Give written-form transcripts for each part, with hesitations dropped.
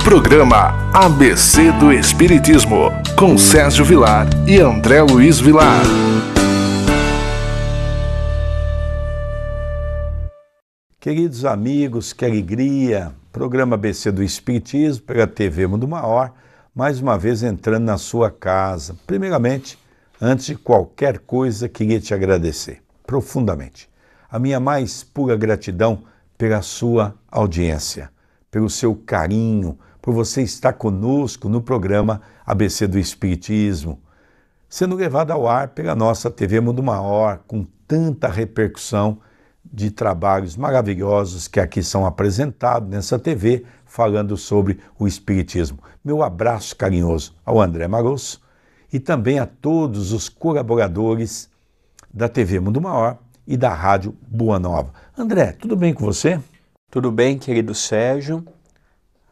Programa ABC do Espiritismo, com Sérgio Vilar e André Luiz Vilar. Queridos amigos, que alegria! Programa ABC do Espiritismo pela TV Mundo Maior, mais uma vez entrando na sua casa. Primeiramente, antes de qualquer coisa, queria te agradecer profundamente. A minha mais pura gratidão pela sua audiência, pelo seu carinho, por você estar conosco no programa ABC do Espiritismo, sendo levado ao ar pela nossa TV Mundo Maior, com tanta repercussão de trabalhos maravilhosos que aqui são apresentados nessa TV, falando sobre o Espiritismo. Meu abraço carinhoso ao André Marosso e também a todos os colaboradores da TV Mundo Maior e da Rádio Boa Nova. André, tudo bem com você? Tudo bem, querido Sérgio.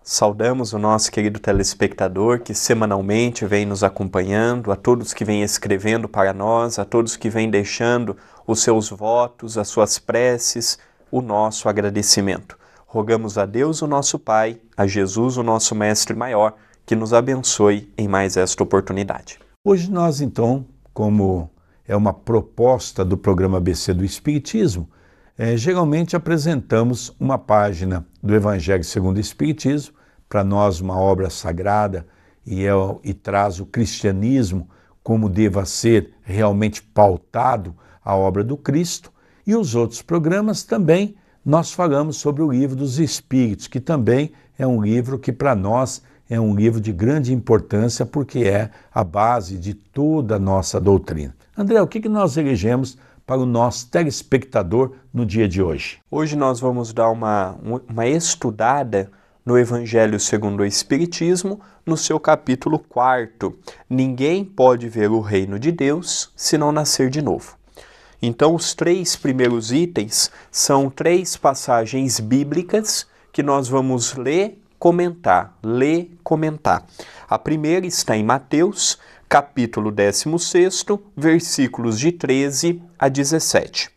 Saudamos o nosso querido telespectador que semanalmente vem nos acompanhando, a todos que vêm escrevendo para nós, a todos que vêm deixando os seus votos, as suas preces, o nosso agradecimento. Rogamos a Deus, o nosso Pai, a Jesus, o nosso Mestre Maior, que nos abençoe em mais esta oportunidade. Hoje nós, então, como é uma proposta do programa ABC do Espiritismo, geralmente apresentamos uma página do Evangelho segundo o Espiritismo, para nós uma obra sagrada e traz o cristianismo como deva ser realmente pautado a obra do Cristo. E os outros programas também nós falamos sobre o Livro dos Espíritos, que também é um livro que para nós é um livro de grande importância porque é a base de toda a nossa doutrina. André, o que nós elegemos para o nosso telespectador no dia de hoje? Hoje nós vamos dar uma estudada no Evangelho segundo o Espiritismo, no seu capítulo 4. Ninguém pode ver o reino de Deus se não nascer de novo. Então, os 3 primeiros itens são 3 passagens bíblicas que nós vamos ler, comentar. A primeira está em Mateus, capítulo 16, versículos de 13 a 17.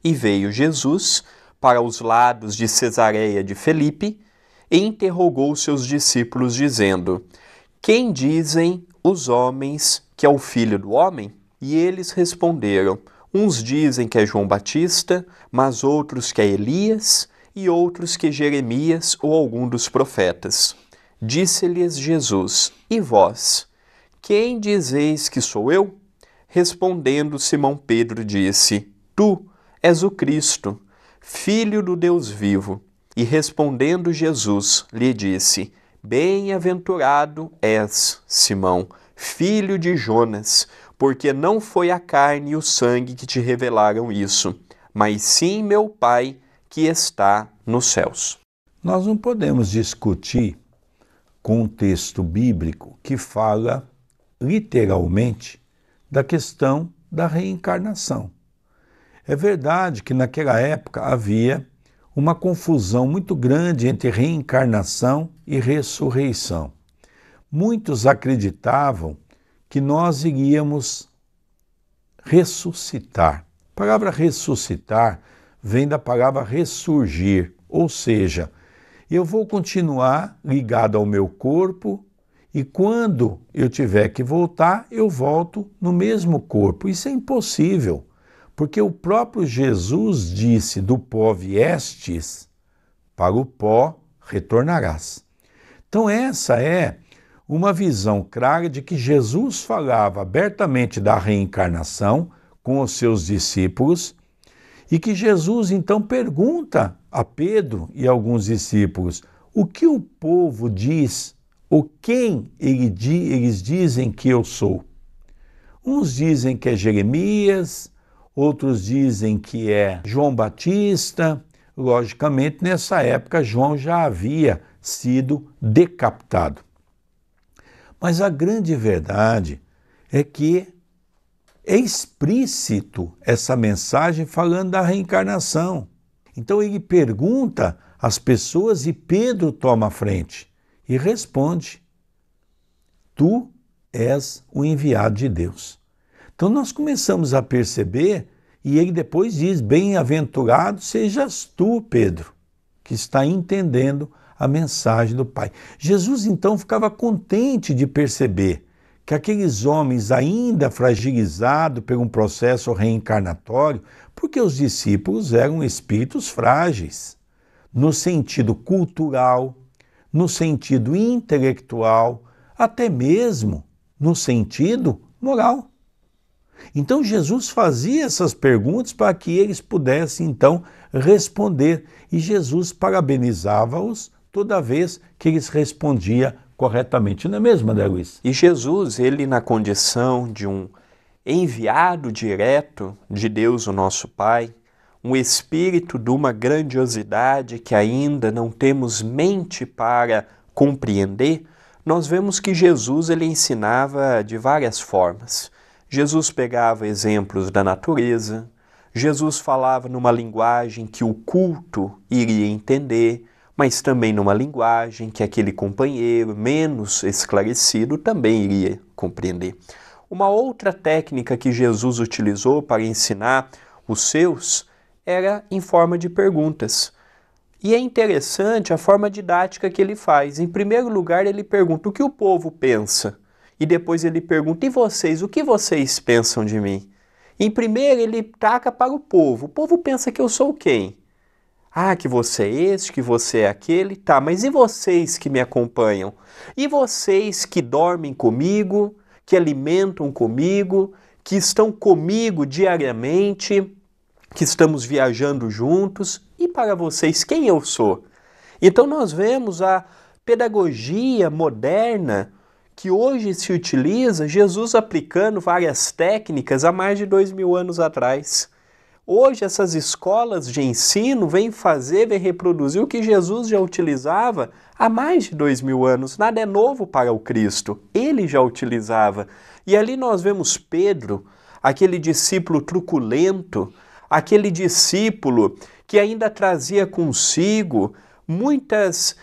E veio Jesus para os lados de Cesareia de Filipe e interrogou seus discípulos, dizendo: Quem dizem os homens que é o Filho do Homem? E eles responderam: Uns dizem que é João Batista, mas outros que é Elias, e outros que Jeremias ou algum dos profetas. Disse-lhes Jesus: E vós? Quem dizeis que sou eu? Respondendo Simão Pedro disse: Tu és o Cristo, Filho do Deus vivo. E respondendo Jesus, lhe disse: Bem-aventurado és, Simão, filho de Jonas, porque não foi a carne e o sangue que te revelaram isso, mas sim meu Pai que está nos céus. Nós não podemos discutir com um texto bíblico que fala literalmente da questão da reencarnação. É verdade que naquela época havia uma confusão muito grande entre reencarnação e ressurreição. Muitos acreditavam que nós iríamos ressuscitar. A palavra ressuscitar vem da palavra ressurgir, ou seja, eu vou continuar ligado ao meu corpo e quando eu tiver que voltar, eu volto no mesmo corpo. Isso é impossível. Porque o próprio Jesus disse: do pó viestes, para o pó retornarás. Então essa é uma visão clara de que Jesus falava abertamente da reencarnação com os seus discípulos e que Jesus então pergunta a Pedro e alguns discípulos: o que o povo diz, ou quem eles dizem que eu sou? Uns dizem que é Jeremias, outros dizem que é João Batista. Logicamente, nessa época, João já havia sido decapitado. Mas a grande verdade é que é explícito essa mensagem falando da reencarnação. Então ele pergunta às pessoas e Pedro toma a frente e responde: Tu és o enviado de Deus. Então nós começamos a perceber, e ele depois diz: bem-aventurado sejas tu, Pedro, que está entendendo a mensagem do Pai. Jesus então ficava contente de perceber que aqueles homens ainda fragilizados por um processo reencarnatório, porque os discípulos eram espíritos frágeis, no sentido cultural, no sentido intelectual, até mesmo no sentido moral. Então Jesus fazia essas perguntas para que eles pudessem então responder, e Jesus parabenizava-os toda vez que eles respondiam corretamente. Não é mesmo, André Luiz? E Jesus, ele na condição de um enviado direto de Deus, o nosso Pai, um espírito de uma grandiosidade que ainda não temos mente para compreender, nós vemos que Jesus ele ensinava de várias formas. Jesus pegava exemplos da natureza, Jesus falava numa linguagem que o culto iria entender, mas também numa linguagem que aquele companheiro menos esclarecido também iria compreender. Uma outra técnica que Jesus utilizou para ensinar os seus era em forma de perguntas. E é interessante a forma didática que ele faz. Em primeiro lugar, ele pergunta o que o povo pensa. E depois ele pergunta, e vocês, o que vocês pensam de mim? Em primeiro, ele taca para o povo. O povo pensa que eu sou quem? Ah, que você é este, que você é aquele. Tá, mas e vocês que me acompanham? E vocês que dormem comigo, que alimentam comigo, que estão comigo diariamente, que estamos viajando juntos? E para vocês, quem eu sou? Então nós vemos a pedagogia moderna que hoje se utiliza, Jesus aplicando várias técnicas há mais de 2000 anos atrás. Hoje essas escolas de ensino vêm reproduzir o que Jesus já utilizava há mais de 2000 anos. Nada é novo para o Cristo, ele já utilizava. E ali nós vemos Pedro, aquele discípulo truculento, aquele discípulo que ainda trazia consigo muitas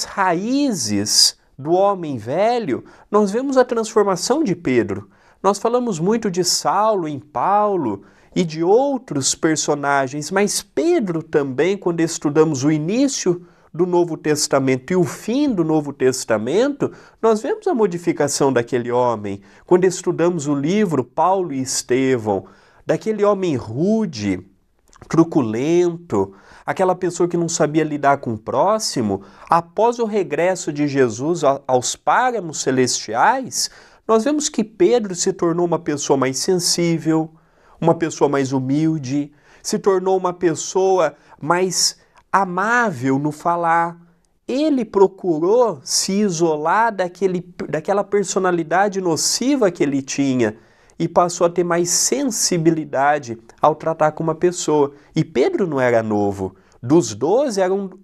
raízes do homem velho. Nós vemos a transformação de Pedro. Nós falamos muito de Saulo em Paulo e de outros personagens, mas Pedro também, quando estudamos o início do Novo Testamento e o fim do Novo Testamento, nós vemos a modificação daquele homem. Quando estudamos o livro Paulo e Estevão, daquele homem rude, truculento, aquela pessoa que não sabia lidar com o próximo, após o regresso de Jesus aos páramos celestiais, nós vemos que Pedro se tornou uma pessoa mais sensível, uma pessoa mais humilde, se tornou uma pessoa mais amável no falar. Ele procurou se isolar daquela personalidade nociva que ele tinha e passou a ter mais sensibilidade ao tratar com uma pessoa. E Pedro não era novo. Dos 12,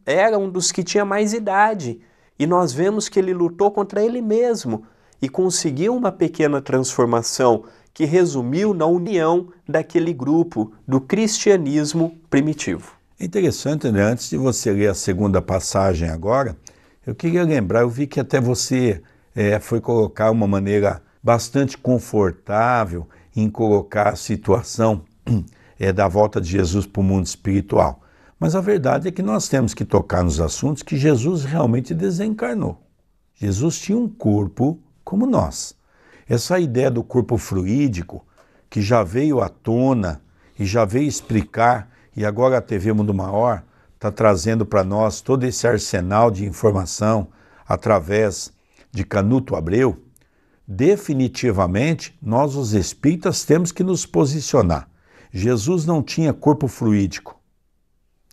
era um dos que tinha mais idade. E nós vemos que ele lutou contra ele mesmo e conseguiu uma pequena transformação que resumiu na união daquele grupo do cristianismo primitivo. É interessante, né? Antes de você ler a segunda passagem agora, eu queria lembrar, eu vi que até você foi colocar uma maneira bastante confortável em colocar a situação da volta de Jesus para o mundo espiritual. Mas a verdade é que nós temos que tocar nos assuntos que Jesus realmente desencarnou. Jesus tinha um corpo como nós. Essa ideia do corpo fluídico, que já veio à tona e já veio explicar, e agora a TV Mundo Maior está trazendo para nós todo esse arsenal de informação através de Canuto Abreu, definitivamente nós os espíritas temos que nos posicionar. Jesus não tinha corpo fluídico.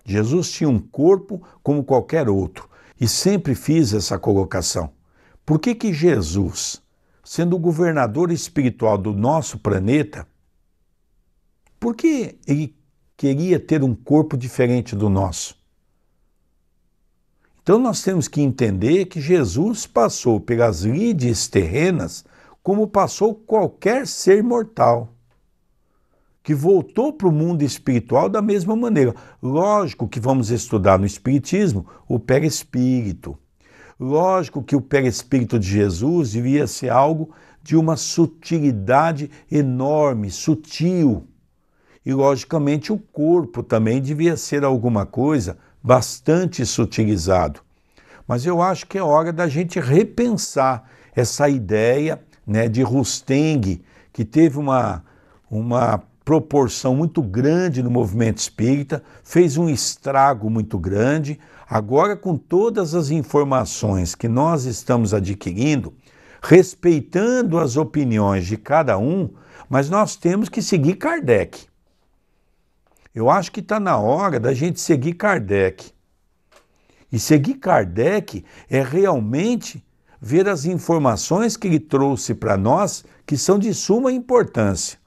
Jesus tinha um corpo como qualquer outro. E sempre fiz essa colocação. Por que Jesus, sendo o governador espiritual do nosso planeta, por que ele queria ter um corpo diferente do nosso? Então nós temos que entender que Jesus passou pelas lides terrenas como passou qualquer ser mortal, que voltou para o mundo espiritual da mesma maneira. Lógico que vamos estudar no Espiritismo o perispírito. Lógico que o perispírito de Jesus devia ser algo de uma sutilidade enorme, sutil. E, logicamente, o corpo também devia ser alguma coisa bastante sutilizado. Mas eu acho que é hora da gente repensar essa ideia, né, de Rustang, que teve uma proporção muito grande no movimento espírita, fez um estrago muito grande. Agora, com todas as informações que nós estamos adquirindo, respeitando as opiniões de cada um, mas nós temos que seguir Kardec. Eu acho que está na hora da gente seguir Kardec. E seguir Kardec é realmente ver as informações que ele trouxe para nós, que são de suma importância.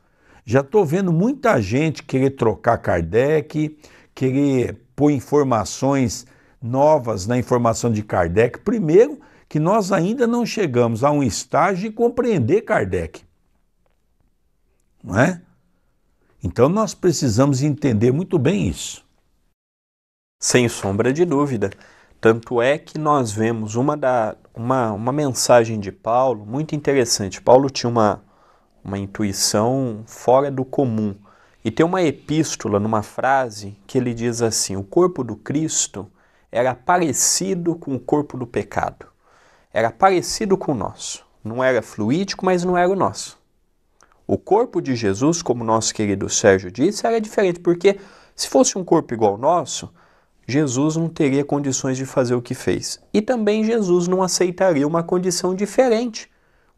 Já estou vendo muita gente querer trocar Kardec, querer pôr informações novas na informação de Kardec. Primeiro, que nós ainda não chegamos a um estágio de compreender Kardec. Não é? Então nós precisamos entender muito bem isso. Sem sombra de dúvida. Tanto é que nós vemos uma mensagem de Paulo muito interessante. Paulo tinha uma intuição fora do comum. E tem uma epístola, numa frase, que ele diz assim: o corpo do Cristo era parecido com o corpo do pecado. Era parecido com o nosso. Não era fluídico, mas não era o nosso. O corpo de Jesus, como nosso querido Sérgio disse, era diferente, porque se fosse um corpo igual ao nosso, Jesus não teria condições de fazer o que fez. E também Jesus não aceitaria uma condição diferente,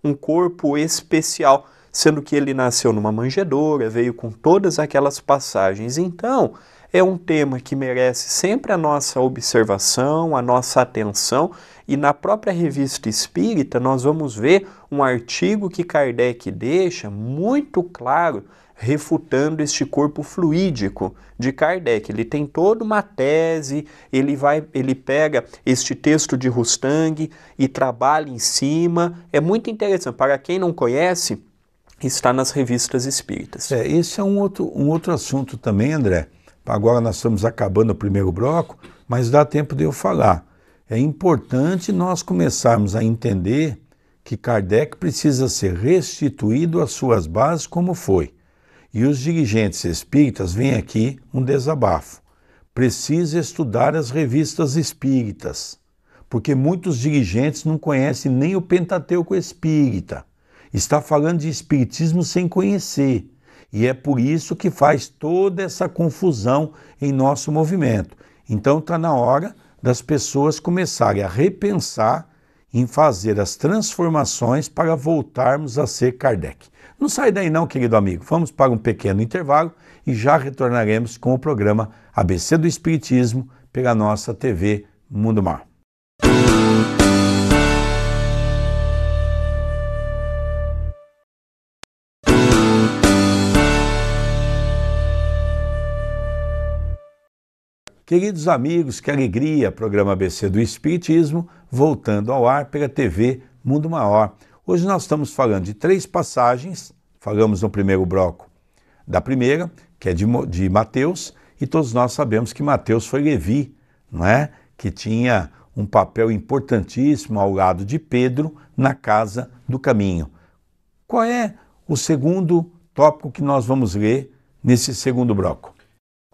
um corpo especial, sendo que ele nasceu numa manjedoura, veio com todas aquelas passagens. Então, é um tema que merece sempre a nossa observação, a nossa atenção, e na própria Revista Espírita nós vamos ver um artigo que Kardec deixa muito claro, refutando este corpo fluídico de Kardec. Ele tem toda uma tese, ele pega este texto de Rustang e trabalha em cima. É muito interessante. Para quem não conhece, está nas revistas espíritas. Esse é um outro assunto também, André. Agora nós estamos acabando o primeiro bloco, mas dá tempo de eu falar. É importante nós começarmos a entender que Kardec precisa ser restituído às suas bases como foi. E os dirigentes espíritas veem aqui um desabafo. Precisa estudar as revistas espíritas, porque muitos dirigentes não conhecem nem o Pentateuco espírita. Está falando de espiritismo sem conhecer. E é por isso que faz toda essa confusão em nosso movimento. Então está na hora das pessoas começarem a repensar em fazer as transformações para voltarmos a ser Kardec. Não sai daí não, querido amigo. Vamos para um pequeno intervalo e já retornaremos com o programa ABC do Espiritismo pela nossa TV Mundo Mar. Queridos amigos, que alegria, programa ABC do Espiritismo, voltando ao ar pela TV Mundo Maior. Hoje nós estamos falando de 3 passagens, falamos no primeiro bloco da primeira, que é de Mateus, e todos nós sabemos que Mateus foi Levi, não é? Que tinha um papel importantíssimo ao lado de Pedro na Casa do Caminho. Qual é o segundo tópico que nós vamos ler nesse segundo bloco?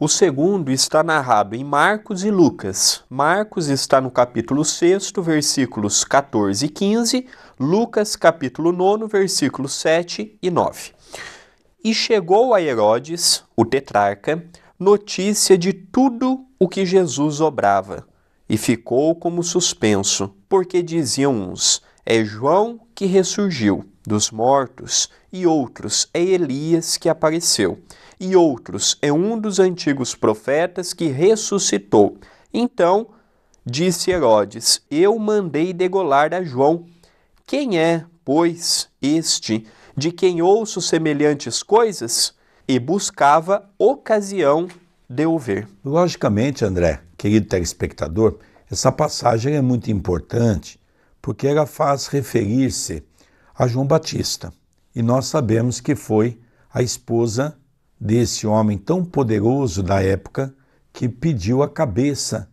O segundo está narrado em Marcos e Lucas. Marcos está no capítulo 6, versículos 14 e 15, Lucas, capítulo 9, versículos 7 e 9. E chegou a Herodes, o tetrarca, notícia de tudo o que Jesus obrava, e ficou como suspenso, porque diziam uns: é João que ressurgiu dos mortos, e outros: é Elias que apareceu, e outros: é um dos antigos profetas que ressuscitou. Então disse Herodes: eu mandei degolar a João. Quem é, pois, este de quem ouço semelhantes coisas? E buscava ocasião de o ver. Logicamente, André, querido telespectador, essa passagem é muito importante porque ela faz referir-se a João Batista. E nós sabemos que foi a esposa desse homem tão poderoso da época que pediu a cabeça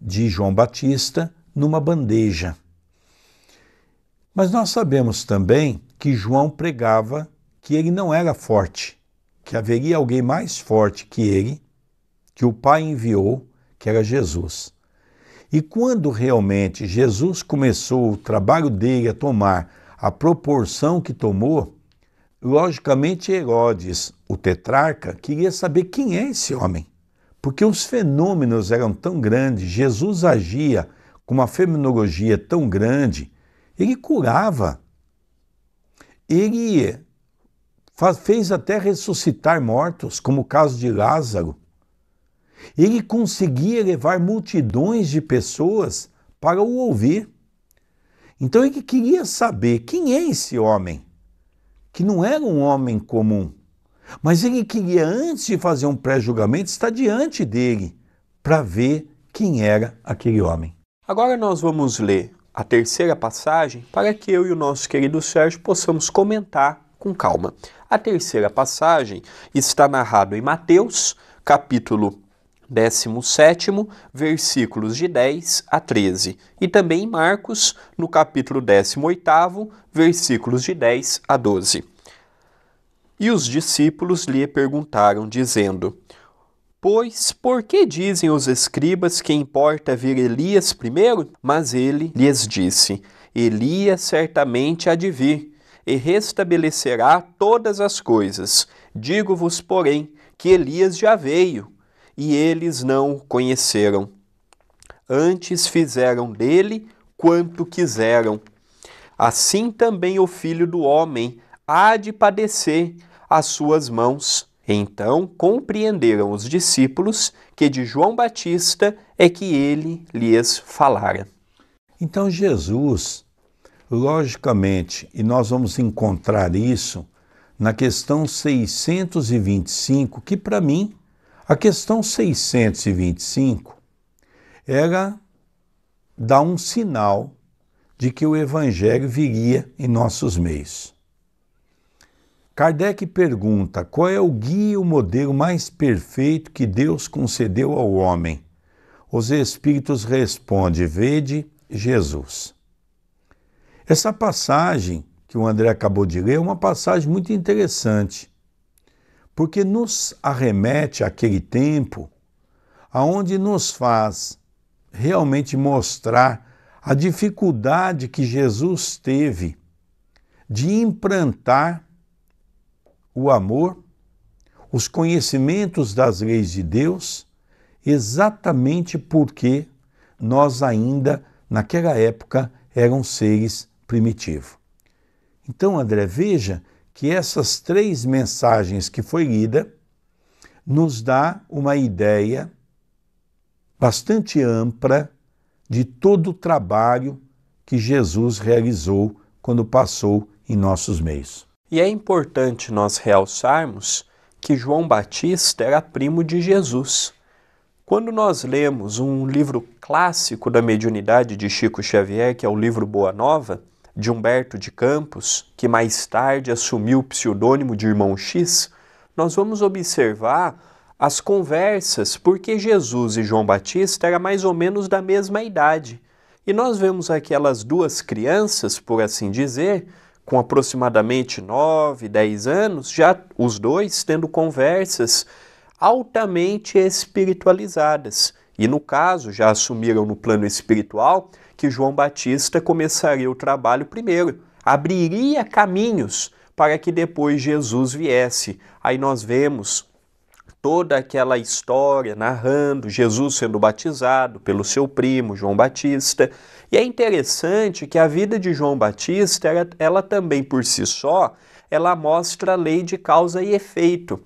de João Batista numa bandeja. Mas nós sabemos também que João pregava que ele não era forte, que haveria alguém mais forte que ele, que o Pai enviou, que era Jesus. E quando realmente Jesus começou o trabalho dele a tomar a proporção que tomou, logicamente Herodes, o tetrarca, queria saber quem é esse homem. Porque os fenômenos eram tão grandes, Jesus agia com uma fenomenologia tão grande, ele curava, ele fez até ressuscitar mortos, como o caso de Lázaro. Ele conseguia levar multidões de pessoas para o ouvir. Então ele queria saber quem é esse homem, que não era um homem comum, mas ele queria, antes de fazer um pré-julgamento, estar diante dele para ver quem era aquele homem. Agora nós vamos ler a terceira passagem para que eu e o nosso querido Sérgio possamos comentar com calma. A terceira passagem está narrada em Mateus, capítulo 17, versículos de 10 a 13, e também em Marcos, no capítulo 18, versículos de 10 a 12. E os discípulos lhe perguntaram, dizendo: Pois, por que dizem os escribas que importa vir Elias primeiro? Mas ele lhes disse: Elias certamente há de vir, e restabelecerá todas as coisas. Digo-vos, porém, que Elias já veio, e eles não o conheceram. Antes fizeram dele quanto quiseram. Assim também o Filho do Homem há de padecer às suas mãos. Então compreenderam os discípulos que de João Batista é que ele lhes falara. Então Jesus, logicamente, e nós vamos encontrar isso na questão 625, que para mim, a questão 625, ela dá um sinal de que o Evangelho viria em nossos meios. Kardec pergunta: qual é o guia e o modelo mais perfeito que Deus concedeu ao homem? Os Espíritos respondem: vede Jesus. Essa passagem que o André acabou de ler é uma passagem muito interessante, porque nos arremete àquele tempo, aonde nos faz realmente mostrar a dificuldade que Jesus teve de implantar o amor, os conhecimentos das leis de Deus, exatamente porque nós ainda, naquela época, eram seres primitivos. Então, André, veja que essas 3 mensagens que foi lida nos dá uma ideia bastante ampla de todo o trabalho que Jesus realizou quando passou em nossos meios. E é importante nós realçarmos que João Batista era primo de Jesus. Quando nós lemos um livro clássico da mediunidade de Chico Xavier, que é o livro Boa Nova, de Humberto de Campos, que mais tarde assumiu o pseudônimo de Irmão X, nós vamos observar as conversas, porque Jesus e João Batista eram mais ou menos da mesma idade. E nós vemos aquelas 2 crianças, por assim dizer, com aproximadamente 9, 10 anos, já os dois tendo conversas altamente espiritualizadas. E no caso, já assumiram no plano espiritual que João Batista começaria o trabalho primeiro, abriria caminhos para que depois Jesus viesse. Aí nós vemos toda aquela história narrando Jesus sendo batizado pelo seu primo, João Batista. E é interessante que a vida de João Batista, ela também por si só, ela mostra a lei de causa e efeito.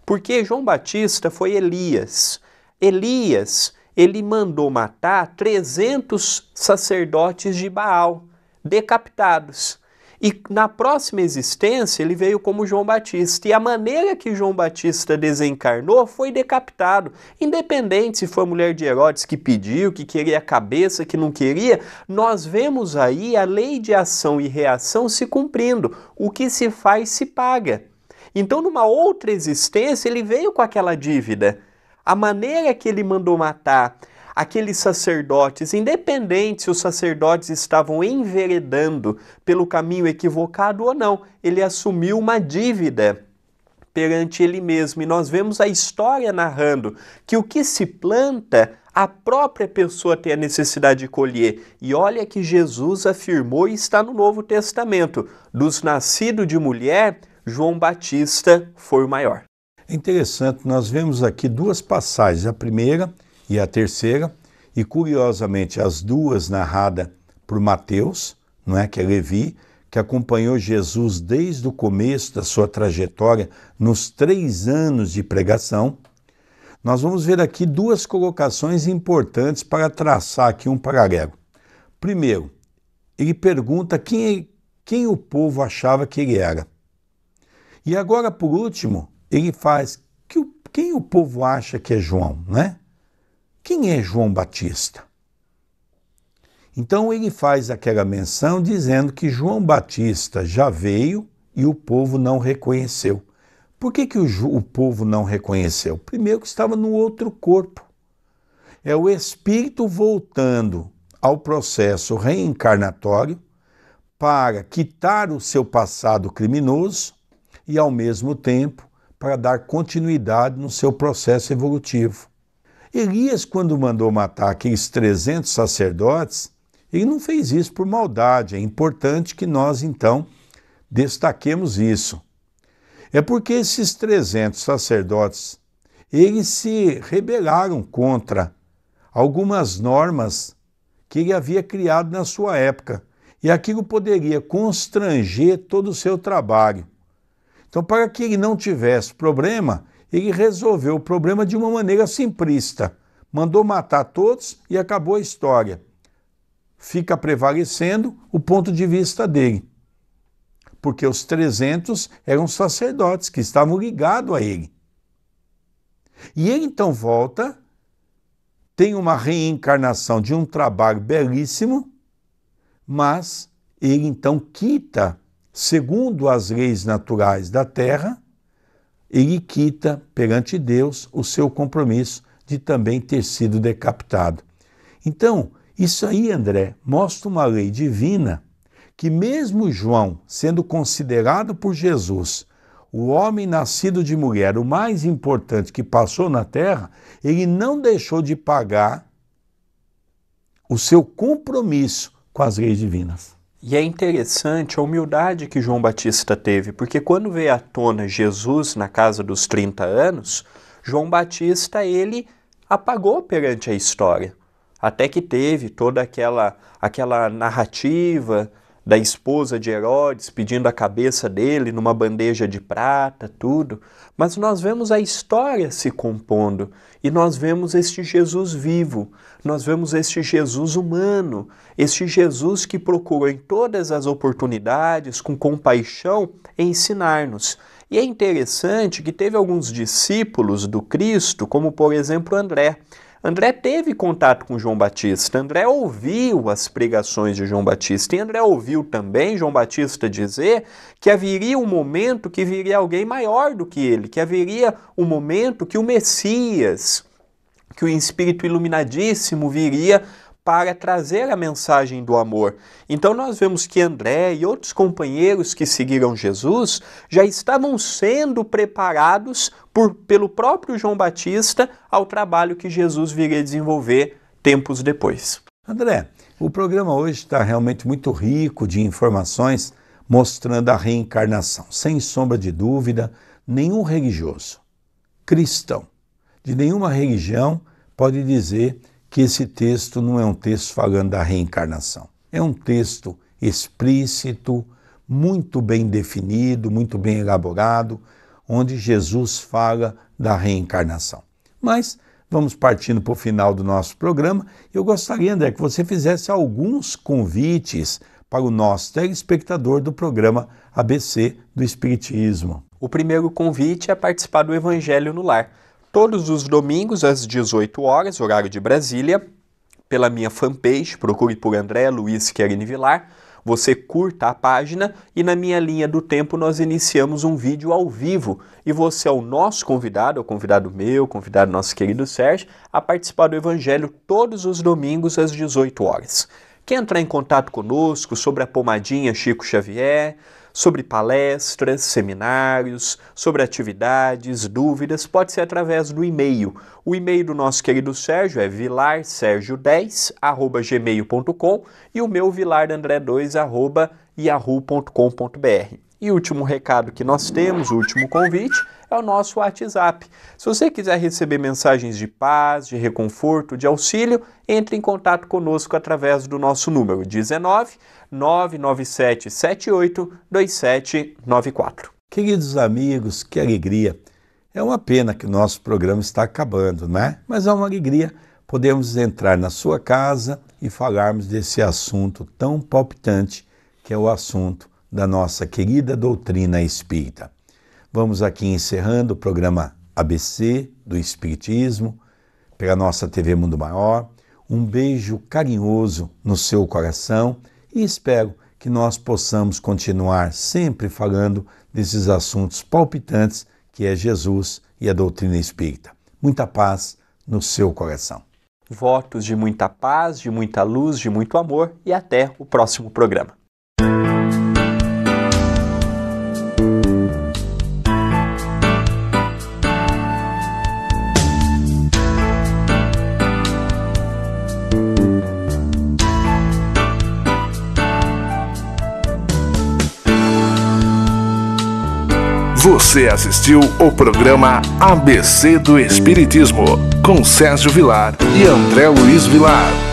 Porque João Batista foi Elias. Elias, ele mandou matar 300 sacerdotes de Baal, decapitados. E na próxima existência ele veio como João Batista. E a maneira que João Batista desencarnou foi decapitado. Independente se foi a mulher de Herodes que pediu, que queria a cabeça, que não queria, nós vemos aí a lei de ação e reação se cumprindo. O que se faz se paga. Então numa outra existência ele veio com aquela dívida. A maneira que ele mandou matar aqueles sacerdotes, independente se os sacerdotes estavam enveredando pelo caminho equivocado ou não, ele assumiu uma dívida perante ele mesmo. E nós vemos a história narrando que o que se planta, a própria pessoa tem a necessidade de colher. E olha que Jesus afirmou e está no Novo Testamento: dos nascidos de mulher, João Batista foi o maior. É interessante, nós vemos aqui duas passagens, a primeira e a terceira, e curiosamente as duas narradas por Mateus, não é, que é Levi, que acompanhou Jesus desde o começo da sua trajetória, nos 3 anos de pregação. Nós vamos ver aqui duas colocações importantes para traçar aqui um paralelo. Primeiro, ele pergunta quem o povo achava que ele era. E agora, por último, ele faz quem o povo acha que é João, né? Quem é João Batista? Então ele faz aquela menção dizendo que João Batista já veio e o povo não reconheceu. Por que o povo não reconheceu? Primeiro que estava no outro corpo. É o espírito voltando ao processo reencarnatório para quitar o seu passado criminoso e, ao mesmo tempo, para dar continuidade no seu processo evolutivo. Elias, quando mandou matar aqueles 300 sacerdotes, ele não fez isso por maldade. É importante que nós, então, destaquemos isso. É porque esses 300 sacerdotes, eles se rebelaram contra algumas normas que ele havia criado na sua época, e aquilo poderia constranger todo o seu trabalho. Então, para que ele não tivesse problema, ele resolveu o problema de uma maneira simplista. Mandou matar todos e acabou a história. Fica prevalecendo o ponto de vista dele. Porque os 300 eram sacerdotes que estavam ligados a ele. E ele então volta, tem uma reencarnação de um trabalho belíssimo, mas ele então quita, segundo as leis naturais da terra, ele quita perante Deus o seu compromisso de também ter sido decapitado. Então, isso aí, André, mostra uma lei divina que mesmo João, sendo considerado por Jesus o homem nascido de mulher, o mais importante que passou na terra, ele não deixou de pagar o seu compromisso com as leis divinas. E é interessante a humildade que João Batista teve, porque quando veio à tona Jesus na casa dos 30 anos, João Batista, ele apagou perante a história. Até que teve toda aquela narrativa da esposa de Herodes pedindo a cabeça dele numa bandeja de prata, tudo. Mas nós vemos a história se compondo e nós vemos este Jesus vivo, nós vemos este Jesus humano, este Jesus que procurou em todas as oportunidades, com compaixão, ensinar-nos. E é interessante que teve alguns discípulos do Cristo, como por exemplo André. André teve contato com João Batista, André ouviu as pregações de João Batista e André ouviu também João Batista dizer que haveria um momento que viria alguém maior do que ele, que haveria um momento que o Messias, que o Espírito Iluminadíssimo viria para trazer a mensagem do amor. Então nós vemos que André e outros companheiros que seguiram Jesus já estavam sendo preparados pelo próprio João Batista ao trabalho que Jesus viria desenvolver tempos depois. André, o programa hoje está realmente muito rico de informações mostrando a reencarnação. Sem sombra de dúvida, nenhum religioso, cristão, de nenhuma religião pode dizer que esse texto não é um texto falando da reencarnação. É um texto explícito, muito bem definido, muito bem elaborado, onde Jesus fala da reencarnação. Mas vamos partindo para o final do nosso programa. Eu gostaria, André, que você fizesse alguns convites para o nosso telespectador do programa ABC do Espiritismo. O primeiro convite é participar do Evangelho no Lar. Todos os domingos, às 18 horas, horário de Brasília, pela minha fanpage, procure por André Luiz Querini Vilar, você curta a página e na minha linha do tempo nós iniciamos um vídeo ao vivo e você é o nosso convidado, é o convidado meu, convidado nosso querido Sérgio, a participar do Evangelho todos os domingos às 18 horas. Quer entrar em contato conosco sobre a pomadinha Chico Xavier, sobre palestras, seminários, sobre atividades, dúvidas, pode ser através do e-mail. O e-mail do nosso querido Sérgio é vilarsergio10@gmail.com e o meu vilardandré2@yahoo.com.br. E o último recado que nós temos, o último convite, é o nosso WhatsApp. Se você quiser receber mensagens de paz, de reconforto, de auxílio, entre em contato conosco através do nosso número 19 997 78 2794. Queridos amigos, que alegria! É uma pena que o nosso programa está acabando, né? Mas é uma alegria podermos entrar na sua casa e falarmos desse assunto tão palpitante que é o assunto da nossa querida doutrina espírita. Vamos aqui encerrando o programa ABC do Espiritismo, pela nossa TV Mundo Maior. Um beijo carinhoso no seu coração e espero que nós possamos continuar sempre falando desses assuntos palpitantes que é Jesus e a doutrina espírita. Muita paz no seu coração. Votos de muita paz, de muita luz, de muito amor e até o próximo programa. Você assistiu o programa ABC do Espiritismo, com Sérgio Vilar e André Luiz Vilar.